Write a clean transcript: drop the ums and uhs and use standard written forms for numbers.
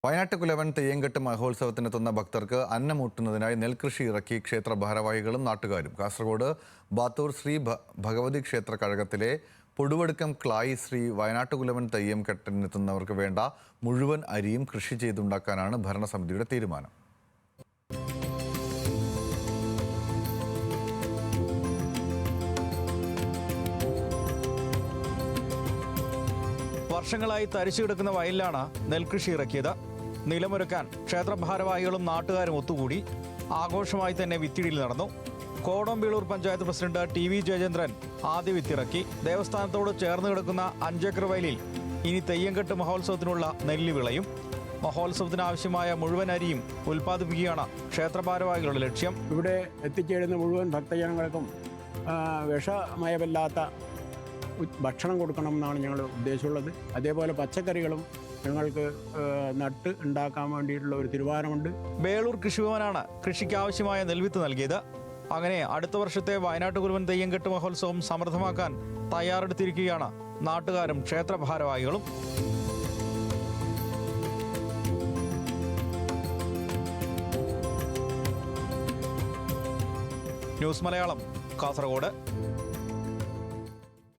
വയനാട്ടുകുലവൻ തെയ്യങ്കെട്ട് മഹോത്സവത്തിനെത്തുന്ന ഭക്തർക്ക് അന്നമൂട്ടുന്നതിനായി നെൽകൃഷി ഇറക്കി ക്ഷേത്ര ഭാരവാഹികളും നാട്ടുകാരും. കാസർഗോഡ് ബാത്തൂർ ശ്രീ ഭഗവതി ക്ഷേത്ര കഴകത്തിലെ പൊടുവടുക്കം ക്ലായി ശ്രീ വയനാട്ടുകുലവൻ തെയ്യം കെട്ടിനെത്തുന്നവർക്ക് വേണ്ട മുഴുവൻ അരിയും കൃഷി ചെയ്തുണ്ടാക്കാനാണ് ഭരണസമിതിയുടെ തീരുമാനം. വർഷങ്ങളായി തരിച്ചു കിടക്കുന്ന വയലിലാണ് നെൽകൃഷി ഇറക്കിയത്. നിലമൊരുക്കാൻ ക്ഷേത്ര ഭാരവാഹികളും നാട്ടുകാരും ഒത്തുകൂടി ആഘോഷമായി തന്നെ വിത്തിടിയിൽ നടന്നു. കോടമ്പേളൂർ പഞ്ചായത്ത് പ്രസിഡന്റ് TV ജയചന്ദ്രൻ ആദ്യ വിത്തിറക്കി. ദേവസ്ഥാനത്തോട് ചേർന്ന് കിടക്കുന്ന 5 ഏക്കർ വയലിൽ ഇനി തെയ്യങ്കെട്ട് മഹോത്സവത്തിനുള്ള നെല്ല് വിളയും. മഹോത്സവത്തിനാവശ്യമായ മുഴുവൻ അരിയും ഉൽപ്പാദിപ്പിക്കുകയാണ് ക്ഷേത്ര ഭാരവാഹികളുടെ ലക്ഷ്യം. ഇവിടെ എത്തിച്ചേരുന്ന മുഴുവൻ ഭക്തജനങ്ങൾക്കും വിഷമയമില്ലാത്ത ഭക്ഷണം കൊടുക്കണം എന്നാണ് ഞങ്ങൾ ഉദ്ദേശമുള്ളത്. അതേപോലെ പച്ചക്കറികളും ഞങ്ങൾക്ക് നട്ട് ഉണ്ടാക്കാൻ വേണ്ടിയിട്ടുള്ള ഒരു തീരുമാനമുണ്ട്. ബേളൂർ കൃഷിഭവനാണ് കൃഷിക്ക് ആവശ്യമായ നെൽവിത്ത് നൽകിയത്. അങ്ങനെ അടുത്ത വർഷത്തെ വയനാട്ടുകുലവൻ തെയ്യങ്കെട്ട് മഹോത്സവം സമൃദ്ധമാക്കാൻ തയ്യാറെടുത്തിരിക്കുകയാണ് നാട്ടുകാരും ക്ഷേത്ര ഭാരവാഹികളും. ന്യൂസ് മലയാളം, കാസർഗോഡ്.